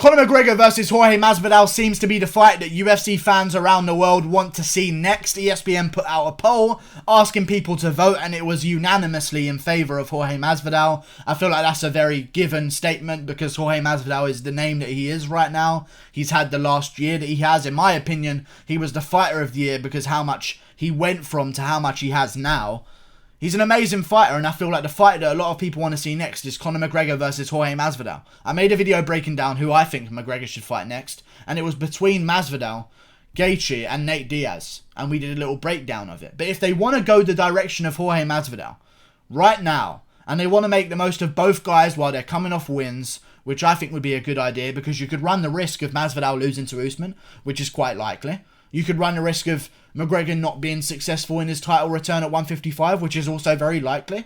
Conor McGregor versus Jorge Masvidal seems to be the fight that UFC fans around the world want to see next. ESPN put out a poll asking people to vote, and it was unanimously in favour of Jorge Masvidal. I feel like that's a very given statement because Jorge Masvidal is the name that he is right now. He's had the last year that he has. In my opinion, he was the fighter of the year because how much he went from to how much he has now. He's an amazing fighter, and I feel like the fight that a lot of people want to see next is Conor McGregor versus Jorge Masvidal. I made a video breaking down who I think McGregor should fight next, and it was between Masvidal, Gaethje, and Nate Diaz, and we did a little breakdown of it. But if they want to go the direction of Jorge Masvidal right now, and they want to make the most of both guys while they're coming off wins, which I think would be a good idea, because you could run the risk of Masvidal losing to Usman, which is quite likely. You could run the risk of McGregor not being successful in his title return at 155, which is also very likely.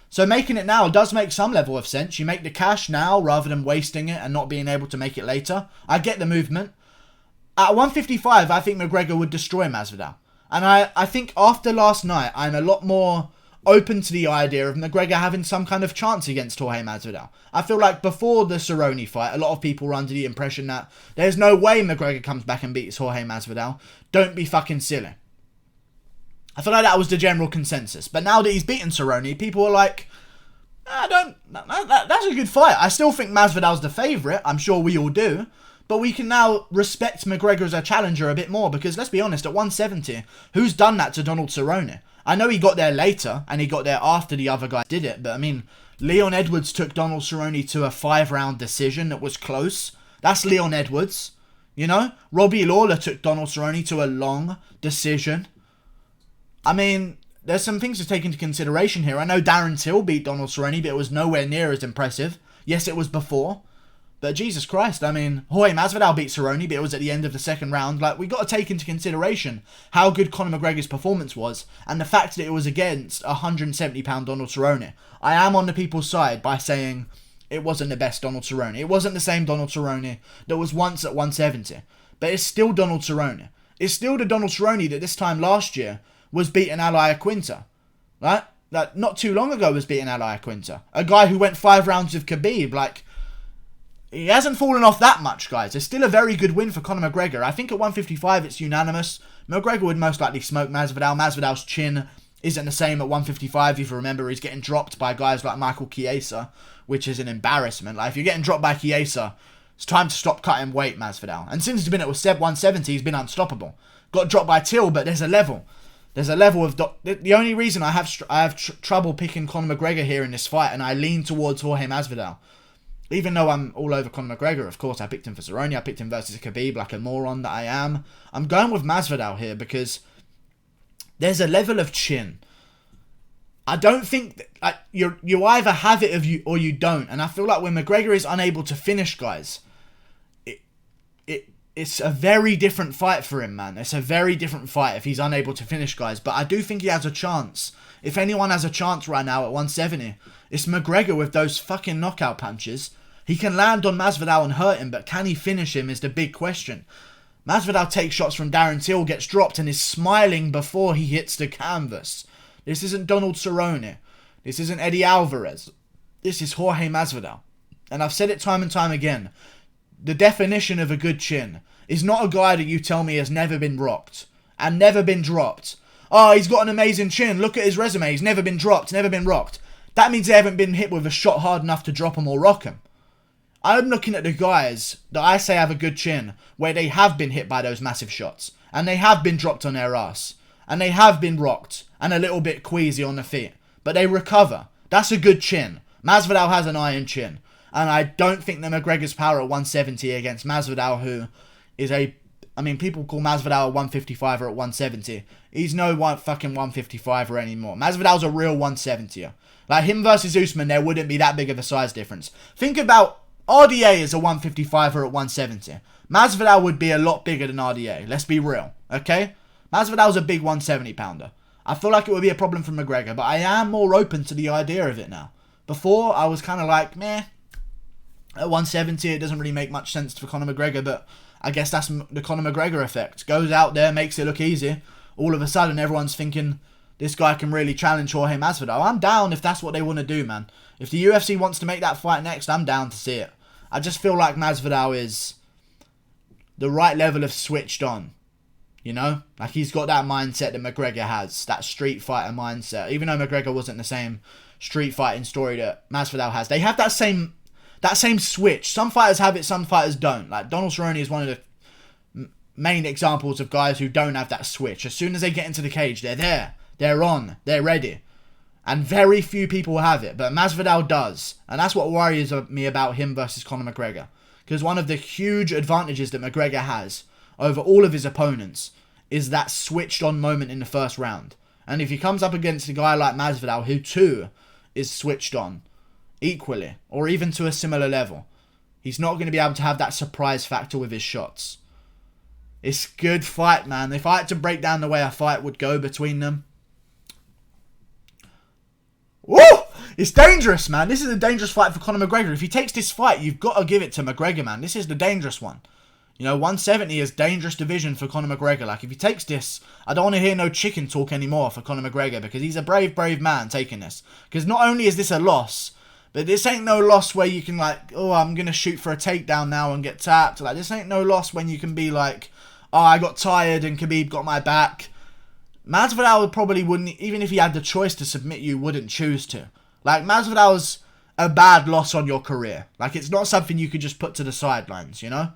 So making it now does make some level of sense. You make the cash now rather than wasting it and not being able to make it later. I get the movement. At 155, I think McGregor would destroy Masvidal. And I think after last night, I'm a lot more open to the idea of McGregor having some kind of chance against Jorge Masvidal. I feel like before the Cerrone fight, a lot of people were under the impression that there's no way McGregor comes back and beats Jorge Masvidal. Don't be fucking silly. I feel like that was the general consensus. But now that he's beaten Cerrone, people are like, that's a good fight. I still think Masvidal's the favourite. I'm sure we all do. But we can now respect McGregor as a challenger a bit more because, let's be honest, at 170, who's done that to Donald Cerrone? I know he got there later, and he got there after the other guy did it, but I mean, Leon Edwards took Donald Cerrone to a 5-round decision that was close. That's Leon Edwards, you know? Robbie Lawler took Donald Cerrone to a long decision. I mean, there's some things to take into consideration here. I know Darren Till beat Donald Cerrone, but it was nowhere near as impressive. Yes, it was before. But Jesus Christ, I mean, Jorge Masvidal beat Cerrone, but it was at the end of the second round. Like, we got to take into consideration how good Conor McGregor's performance was, and the fact that it was against 170-pound Donald Cerrone. I am on the people's side by saying it wasn't the best Donald Cerrone. It wasn't the same Donald Cerrone that was once at 170. But it's still Donald Cerrone. It's still the Donald Cerrone that this time last year was beating Al Iaquinta. Right? That not too long ago was beating Al Iaquinta. A guy who went 5 rounds with Khabib, like... He hasn't fallen off that much, guys. It's still a very good win for Conor McGregor. I think at 155 it's unanimous. McGregor would most likely smoke Masvidal. Masvidal's chin isn't the same at 155. If you remember, he's getting dropped by guys like Michael Chiesa, which is an embarrassment. Like, if you're getting dropped by Chiesa, it's time to stop cutting weight, Masvidal. And since he's been at 170, he's been unstoppable. Got dropped by Till, but there's a level. There's a level of... The only reason I have trouble picking Conor McGregor here in this fight, and I lean towards Jorge Masvidal. Even though I'm all over Conor McGregor, of course, I picked him for Cerrone, I picked him versus Khabib like a moron that I am. I'm going with Masvidal here because there's a level of chin. I don't think... you either have it or you don't. And I feel like when McGregor is unable to finish guys, it's a very different fight for him, man. It's a very different fight if he's unable to finish guys. But I do think he has a chance. If anyone has a chance right now at 170, it's McGregor with those fucking knockout punches. He can land on Masvidal and hurt him, but can he finish him is the big question. Masvidal takes shots from Darren Till, gets dropped, and is smiling before he hits the canvas. This isn't Donald Cerrone. This isn't Eddie Alvarez. This is Jorge Masvidal. And I've said it time and time again. The definition of a good chin is not a guy that you tell me has never been rocked and never been dropped. Oh, he's got an amazing chin. Look at his resume. He's never been dropped, never been rocked. That means they haven't been hit with a shot hard enough to drop him or rock him. I'm looking at the guys that I say have a good chin, where they have been hit by those massive shots, and they have been dropped on their ass, and they have been rocked, and a little bit queasy on the feet, but they recover. That's a good chin. Masvidal has an iron chin, and I don't think that McGregor's power at 170 against Masvidal, who is a... I mean, people call Masvidal a 155 or at 170. He's no fucking 155er anymore. Masvidal's a real 170er. Like, him versus Usman, there wouldn't be that big of a size difference. Think about RDA is a 155er at 170. Masvidal would be a lot bigger than RDA. Let's be real, okay? Masvidal's a big 170-pounder. I feel like it would be a problem for McGregor, but I am more open to the idea of it now. Before, I was kind of like, meh. At 170, it doesn't really make much sense for Conor McGregor, but I guess that's the Conor McGregor effect. Goes out there, makes it look easy. All of a sudden, everyone's thinking, this guy can really challenge Jorge Masvidal. I'm down if that's what they want to do, man. If the UFC wants to make that fight next, I'm down to see it. I just feel like Masvidal is the right level of switched on. You know? Like, he's got that mindset that McGregor has. That street fighter mindset. Even though McGregor wasn't the same street fighting story that Masvidal has. They have that same switch. Some fighters have it, some fighters don't. Like, Donald Cerrone is one of the main examples of guys who don't have that switch. As soon as they get into the cage, they're there. They're on. They're ready. And very few people have it. But Masvidal does. And that's what worries me about him versus Conor McGregor. Because one of the huge advantages that McGregor has over all of his opponents is that switched on moment in the first round. And if he comes up against a guy like Masvidal, who too is switched on equally, or even to a similar level, he's not going to be able to have that surprise factor with his shots. It's a good fight, man. If I had to break down the way a fight would go between them, woo! It's dangerous, man. This is a dangerous fight for Conor McGregor. If he takes this fight, you've got to give it to McGregor, man. This is the dangerous one. You know, 170 is dangerous division for Conor McGregor. Like, if he takes this, I don't want to hear no chicken talk anymore for Conor McGregor, because he's a brave, brave man taking this. Because not only is this a loss, but this ain't no loss where you can, like, oh, I'm going to shoot for a takedown now and get tapped. Like, this ain't no loss when you can be like, oh, I got tired and Khabib got my back. Masvidal probably wouldn't, even if he had the choice to submit you, wouldn't choose to. Like, Masvidal's a bad loss on your career. Like, it's not something you could just put to the sidelines, you know?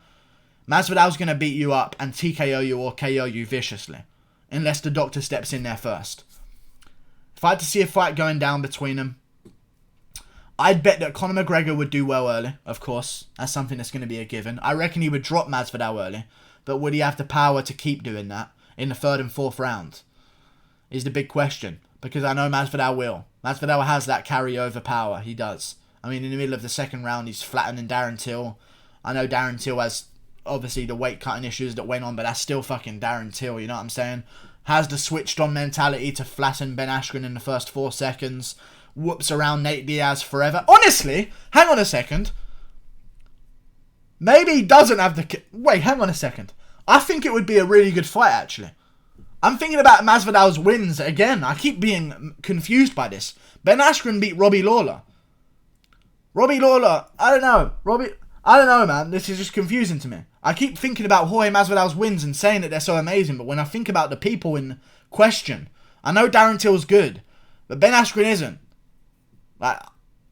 Masvidal's going to beat you up and TKO you or KO you viciously. Unless the doctor steps in there first. If I had to see a fight going down between them, I'd bet that Conor McGregor would do well early, of course. That's something that's going to be a given. I reckon he would drop Masvidal early. But would he have the power to keep doing that in the third and fourth round? Is the big question. Because I know Masvidal will. Masvidal has that carryover power. He does. I mean, in the middle of the second round, he's flattening Darren Till. I know Darren Till has, obviously, the weight cutting issues that went on, but that's still fucking Darren Till, you know what I'm saying? Has the switched on mentality to flatten Ben Askren in the first 4 seconds. Whoops around Nate Diaz forever. Honestly, hang on a second. Maybe he doesn't have the... Wait, hang on a second. I think it would be a really good fight, actually. I'm thinking about Masvidal's wins again. I keep being confused by this. Ben Askren beat Robbie Lawler. Robbie Lawler, I don't know. I don't know, man. This is just confusing to me. I keep thinking about Jorge Masvidal's wins and saying that they're so amazing, but when I think about the people in question, I know Darren Till's good, but Ben Askren isn't. Like,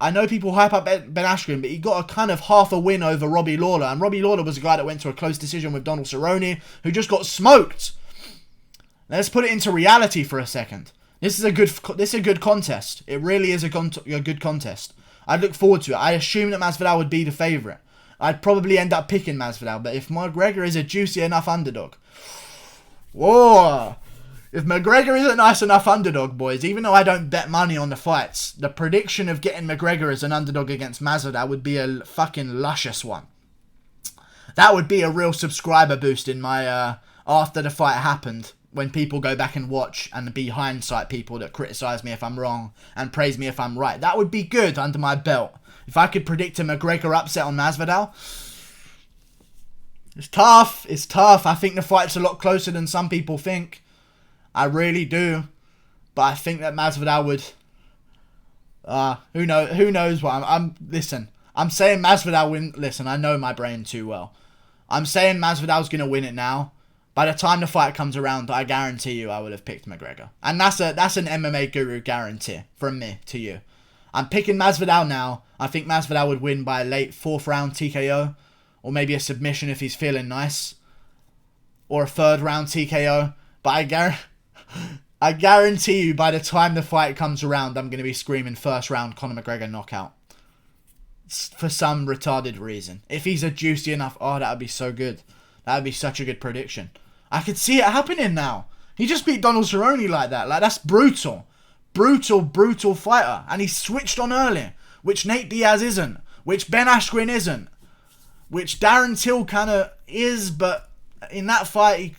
I know people hype up Ben Askren, but he got a kind of half a win over Robbie Lawler, and Robbie Lawler was a guy that went to a close decision with Donald Cerrone, who just got smoked. Let's put it into reality for a second. This is a good contest. It really is a good contest. I'd look forward to it. I assume that Masvidal would be the favourite. I'd probably end up picking Masvidal, but if McGregor is a juicy enough underdog... Whoa! If McGregor is a nice enough underdog, boys, even though I don't bet money on the fights, the prediction of getting McGregor as an underdog against Masvidal would be a fucking luscious one. That would be a real subscriber boost in my... after the fight happened, when people go back and watch and be hindsight people that criticise me if I'm wrong and praise me if I'm right. That would be good under my belt. If I could predict a McGregor upset on Masvidal. It's tough. It's tough. I think the fight's a lot closer than some people think. I really do. But I think that Masvidal would... Who knows what listen, I'm saying Masvidal win... Listen, I know my brain too well. I'm saying Masvidal's going to win it now. By the time the fight comes around, I guarantee you I would have picked McGregor. And that's an MMA guru guarantee from me to you. I'm picking Masvidal now. I think Masvidal would win by a late 4th round TKO. Or maybe a submission if he's feeling nice. Or a 3rd round TKO. But I guarantee you by the time the fight comes around, I'm going to be screaming 1st round Conor McGregor knockout. For some retarded reason. If he's a juicy enough... Oh, that would be so good. That would be such a good prediction. I could see it happening now. He just beat Donald Cerrone like that. Like, that's brutal. Brutal fighter. And he switched on early. Which Nate Diaz isn't. Which Ben Askren isn't. Which Darren Till kind of is, but in that fight,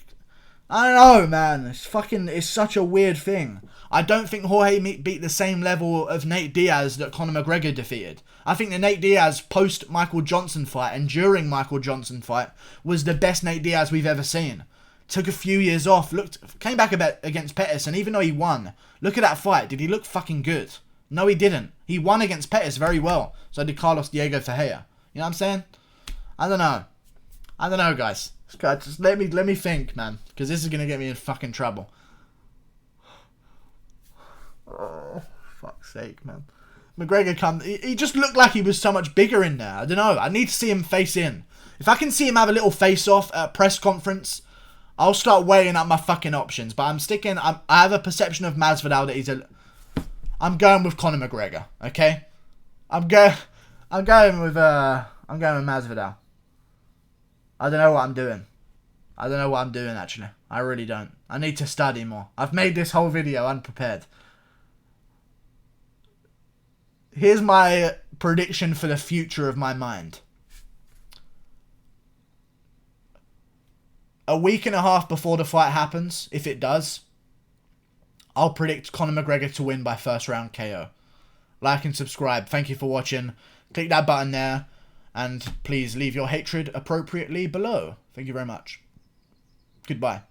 I don't know, man. It's such a weird thing. I don't think Jorge beat the same level of Nate Diaz that Conor McGregor defeated. I think the Nate Diaz post-Michael Johnson fight and during Michael Johnson fight was the best Nate Diaz we've ever seen. Took a few years off, came back a bit against Pettis, and even though he won, look at that fight. Did he look fucking good? No, he didn't. He won against Pettis very well. So did Carlos Diego Ferreira. You know what I'm saying? I don't know. I don't know, guys. Just let me think, man. Because this is going to get me in fucking trouble. Oh, fuck's sake, man. McGregor he just looked like he was so much bigger in there. I don't know. I need to see him face in. If I can see him have a little face-off at a press conference, I'll start weighing up my fucking options. But I have a perception of Masvidal that I'm going with Conor McGregor, okay? I'm going with Masvidal. I don't know what I'm doing. I don't know what I'm doing, actually. I really don't. I need to study more. I've made this whole video unprepared. Here's my prediction for the future of my mind. A week and a half before the fight happens, if it does, I'll predict Conor McGregor to win by first round KO. Like and subscribe. Thank you for watching. Click that button there. And please leave your hatred appropriately below. Thank you very much. Goodbye.